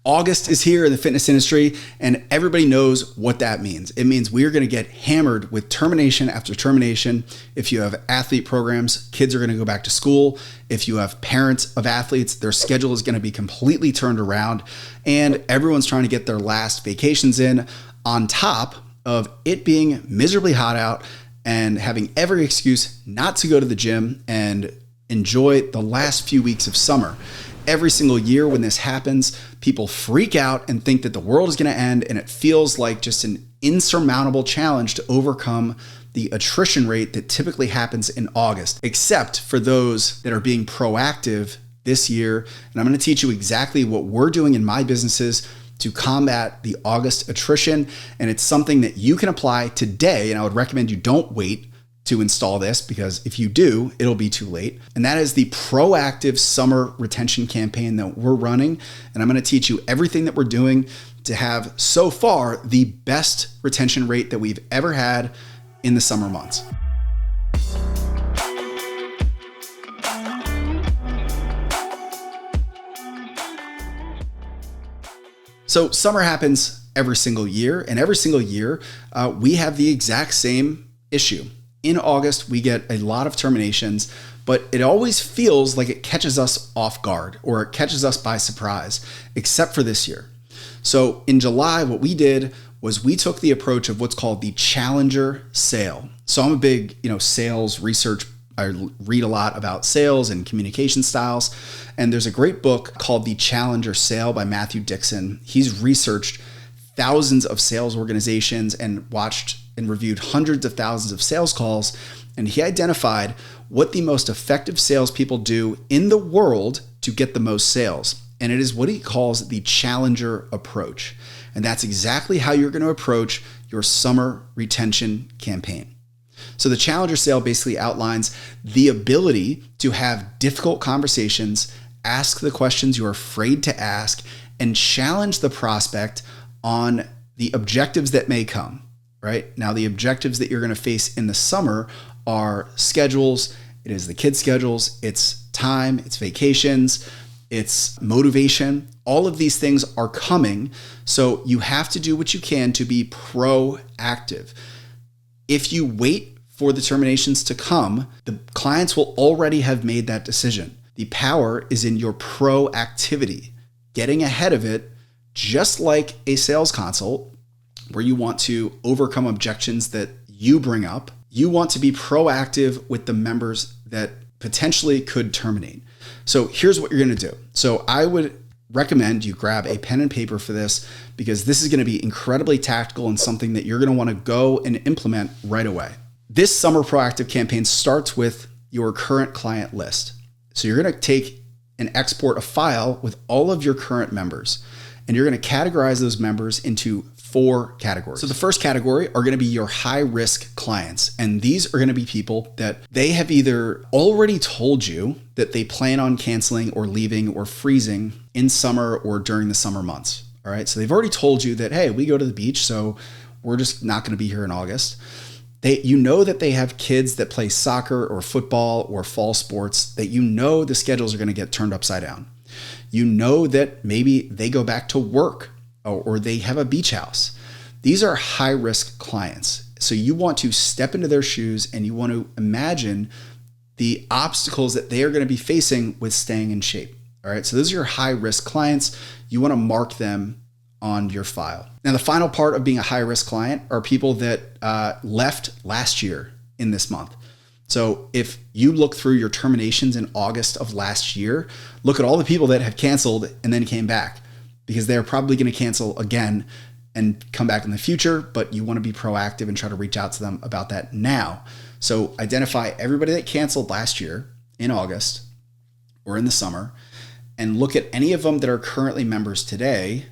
August is here in the fitness industry, and everybody knows what that means. It means we are going to get hammered with termination after termination. If you have athlete programs, kids are going to go back to school. If you have parents of athletes, their schedule is going to be completely turned around, and everyone's trying to get their last vacations in, on top of it being miserably hot out and having every excuse not to go to the gym and enjoy the last few weeks of summer. Every single year when this happens, people freak out and think that the world is going to end, and it feels like just an insurmountable challenge to overcome the attrition rate that typically happens in August, except for those that are being proactive this year. And I'm going to teach you exactly what we're doing in my businesses to combat the August attrition. And it's something that you can apply today. And I would recommend you don't wait to install this, because if you do, it'll be too late. And that is the proactive summer retention campaign that we're running. And I'm going to teach you everything that we're doing to have so far the best retention rate that we've ever had in the summer months. So summer happens every single year, and every single year we have the exact same issue. In August, we get a lot of terminations, but it always feels like it catches us off guard, or it catches us by surprise, except for this year. So in July, what we did was we took the approach of what's called the Challenger Sale. So I'm a big, sales research. I read a lot about sales and communication styles. And there's a great book called The Challenger Sale by Matthew Dixon. He's researched thousands of sales organizations and watched and reviewed hundreds of thousands of sales calls. And he identified what the most effective salespeople do in the world to get the most sales. And it is what he calls the Challenger approach. And that's exactly how you're going to approach your summer retention campaign. So the Challenger Sale basically outlines the ability to have difficult conversations, ask the questions you're afraid to ask, and challenge the prospect on the objectives that may come. Right? Now, the objectives that you're going to face in the summer are schedules. It is the kids' schedules. It's time. It's vacations. It's motivation. All of these things are coming. So you have to do what you can to be proactive. If you wait for the terminations to come, the clients will already have made that decision. The power is in your proactivity, getting ahead of it, just like a sales consult, where you want to overcome objections that you bring up. You want to be proactive with the members that potentially could terminate. So here's what you're going to do. So I would recommend you grab a pen and paper for this, because this is going to be incredibly tactical and something that you're going to want to go and implement right away. This summer proactive campaign starts with your current client list. So you're going to take and export a file with all of your current members, and you're going to categorize those members into 4 categories. So the first category are going to be your high risk clients. And these are going to be people that they have either already told you that they plan on canceling or leaving or freezing in summer or during the summer months. All right. So they've already told you that, hey, we go to the beach, so we're just not going to be here in August. You know that they have kids that play soccer or football or fall sports, that you know the schedules are going to get turned upside down. You know that maybe they go back to work, or they have a beach house. These are high risk clients. So you want to step into their shoes, and you want to imagine the obstacles that they are going to be facing with staying in shape. All right. So those are your high risk clients. You want to mark them on your file. Now, the final part of being a high risk client are people that left last year in this month. So if you look through your terminations in August of last year, look at all the people that have canceled and then came back, because they're probably going to cancel again and come back in the future, but you want to be proactive and try to reach out to them about that now. So identify everybody that canceled last year in August or in the summer, and look at any of them that are currently members today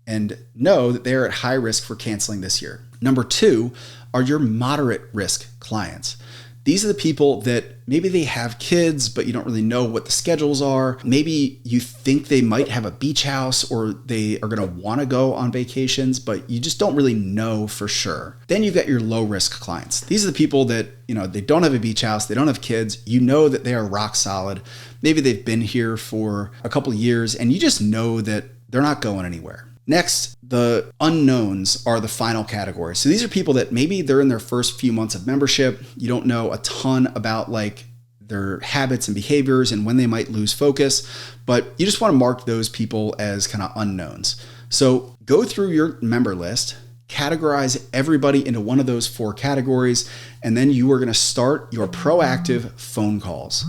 and know that they're at high risk for canceling this year. Number 2 are your moderate risk clients. These are the people that maybe they have kids, but you don't really know what the schedules are. Maybe you think they might have a beach house, or they are going to want to go on vacations, but you just don't really know for sure. Then you've got your low risk clients. These are the people that, they don't have a beach house, they don't have kids. You know that they are rock solid. Maybe they've been here for a couple of years, and you just know that they're not going anywhere. Next, the unknowns are the final category. So these are people that maybe they're in their first few months of membership. You don't know a ton about like their habits and behaviors and when they might lose focus, but you just want to mark those people as kind of unknowns. So go through your member list, categorize everybody into one of those 4 categories, and then you are going to start your proactive phone calls.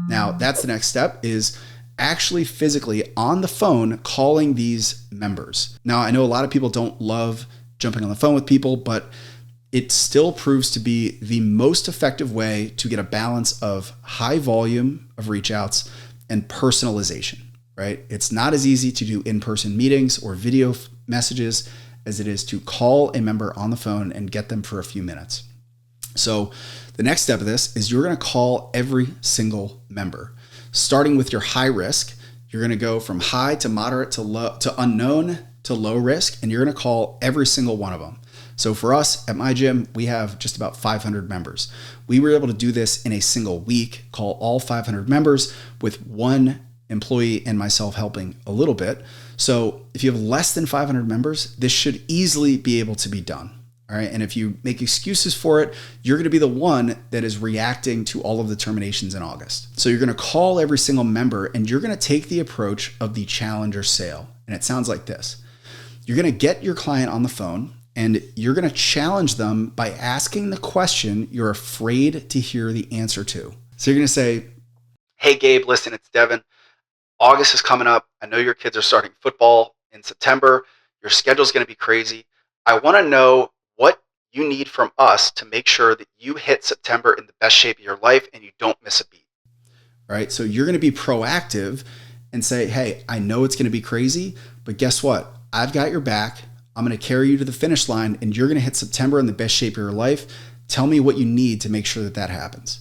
Now, that's the next step, is actually physically on the phone calling these members. Now, I know a lot of people don't love jumping on the phone with people, but it still proves to be the most effective way to get a balance of high volume of reach outs and personalization, right? It's not as easy to do in-person meetings or video messages as it is to call a member on the phone and get them for a few minutes. So the next step of this is you're going to call every single member. Starting with your high risk, you're going to go from high to moderate to low to unknown to low risk, and you're going to call every single one of them. So for us at my gym, we have just about 500 members. We were able to do this in a single week, call all 500 members with one employee and myself helping a little bit. So if you have less than 500 members, this should easily be able to be done. All right. And if you make excuses for it, you're going to be the one that is reacting to all of the terminations in August. So you're going to call every single member and you're going to take the approach of the challenger sale. And it sounds like this. You're going to get your client on the phone and you're going to challenge them by asking the question you're afraid to hear the answer to. So you're going to say, hey, Gabe, listen, it's Devin. August is coming up. I know your kids are starting football in September. Your schedule's going to be crazy. I want to know what you need from us to make sure that you hit September in the best shape of your life and you don't miss a beat. Right? So you're going to be proactive and say, hey, I know it's going to be crazy, but guess what? I've got your back. I'm going to carry you to the finish line and you're going to hit September in the best shape of your life. Tell me what you need to make sure that that happens.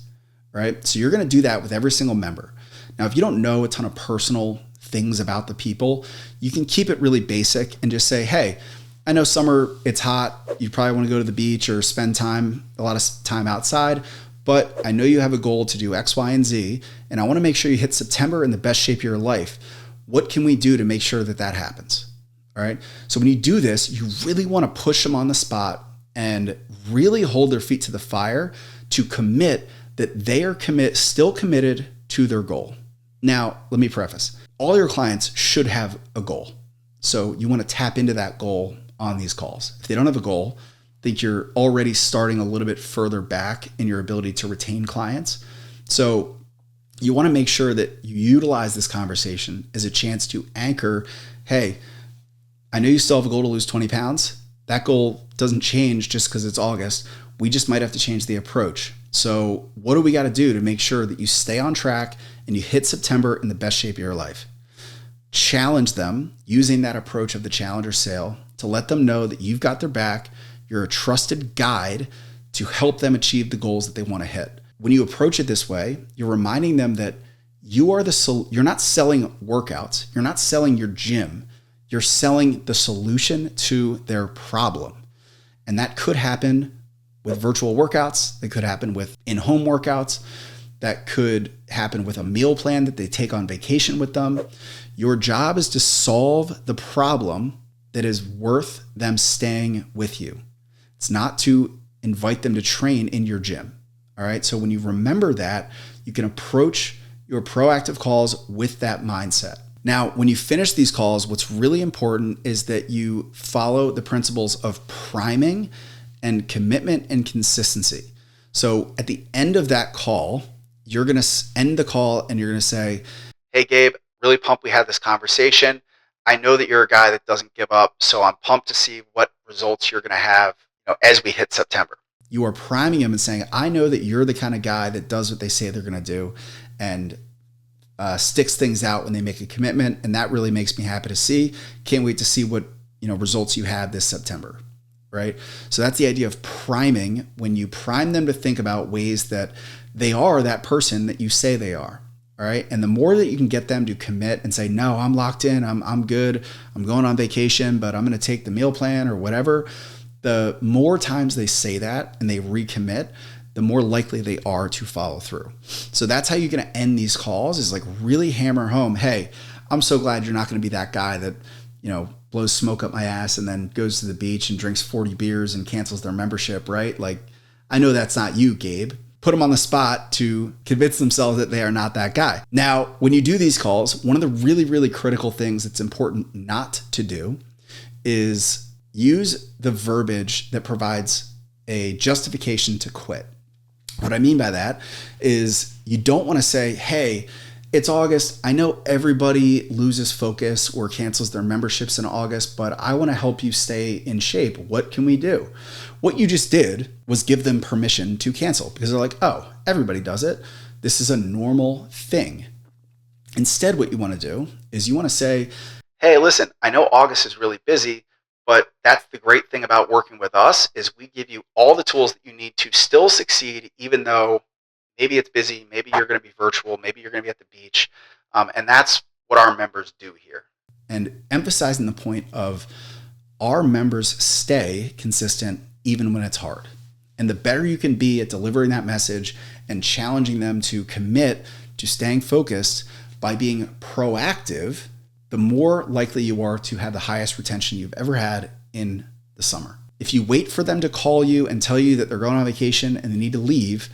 Right? So you're going to do that with every single member. Now, if you don't know a ton of personal things about the people, you can keep it really basic and just say, hey, I know summer, it's hot. You probably want to go to the beach or spend a lot of time outside, but I know you have a goal to do X, Y, and Z, and I want to make sure you hit September in the best shape of your life. What can we do to make sure that that happens? All right. So when you do this, you really want to push them on the spot and really hold their feet to the fire to commit that they are still committed to their goal. Now, let me preface, all your clients should have a goal. So you want to tap into that goal on these calls. If they don't have a goal, I think you're already starting a little bit further back in your ability to retain clients. So you want to make sure that you utilize this conversation as a chance to anchor, hey, I know you still have a goal to lose 20 pounds. That goal doesn't change just because it's August. We just might have to change the approach. So what do we got to do to make sure that you stay on track and you hit September in the best shape of your life? Challenge them using that approach of the challenger sale to let them know that you've got their back. You're a trusted guide to help them achieve the goals that they want to hit. When you approach it this way, you're reminding them that you're not selling workouts. You're not selling your gym. You're selling the solution to their problem. And that could happen with virtual workouts. That could happen with in-home workouts. That could happen with a meal plan that they take on vacation with them. Your job is to solve the problem that is worth them staying with you. It's not to invite them to train in your gym. All right. So when you remember that, you can approach your proactive calls with that mindset. Now, when you finish these calls, what's really important is that you follow the principles of priming and commitment and consistency. So at the end of that call, you're going to end the call and you're going to say, hey, Gabe, really pumped we had this conversation. I know that you're a guy that doesn't give up, so I'm pumped to see what results you're going to have, as we hit September. You are priming them and saying, I know that you're the kind of guy that does what they say they're going to do and sticks things out when they make a commitment. And that really makes me happy to see. Can't wait to see what results you have this September, right? So that's the idea of priming, when you prime them to think about ways that they are that person that you say they are. All right. And the more that you can get them to commit and say, no, I'm locked in, I'm good, I'm going on vacation, but I'm going to take the meal plan or whatever. The more times they say that and they recommit, the more likely they are to follow through. So that's how you're going to end these calls, is like really hammer home, hey, I'm so glad you're not going to be that guy that blows smoke up my ass and then goes to the beach and drinks 40 beers and cancels their membership, right? Like, I know that's not you, Gabe. Put them on the spot to convince themselves that they are not that guy. Now, when you do these calls, one of the really, really critical things that's important not to do is use the verbiage that provides a justification to quit. What I mean by that is you don't want to say, hey, it's August. I know everybody loses focus or cancels their memberships in August, but I want to help you stay in shape. What can we do? What you just did was give them permission to cancel because they're like, oh, everybody does it. This is a normal thing. Instead, what you want to do is you want to say, hey, listen, I know August is really busy, but that's the great thing about working with us is we give you all the tools that you need to still succeed, even though maybe it's busy, maybe you're going to be virtual, maybe you're going to be at the beach. And that's what our members do here. And emphasizing the point of our members stay consistent even when it's hard. And the better you can be at delivering that message and challenging them to commit to staying focused by being proactive, the more likely you are to have the highest retention you've ever had in the summer. If you wait for them to call you and tell you that they're going on vacation and they need to leave,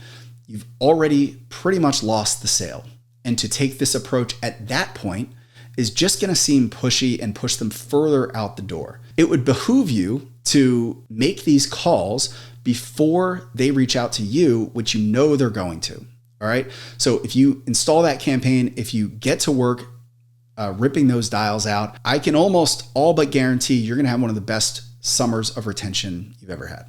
you've already pretty much lost the sale. And to take this approach at that point is just going to seem pushy and push them further out the door. It would behoove you to make these calls before they reach out to you, which you know they're going to. All right. So if you install that campaign, if you get to work ripping those dials out, I can almost all but guarantee you're going to have one of the best summers of retention you've ever had.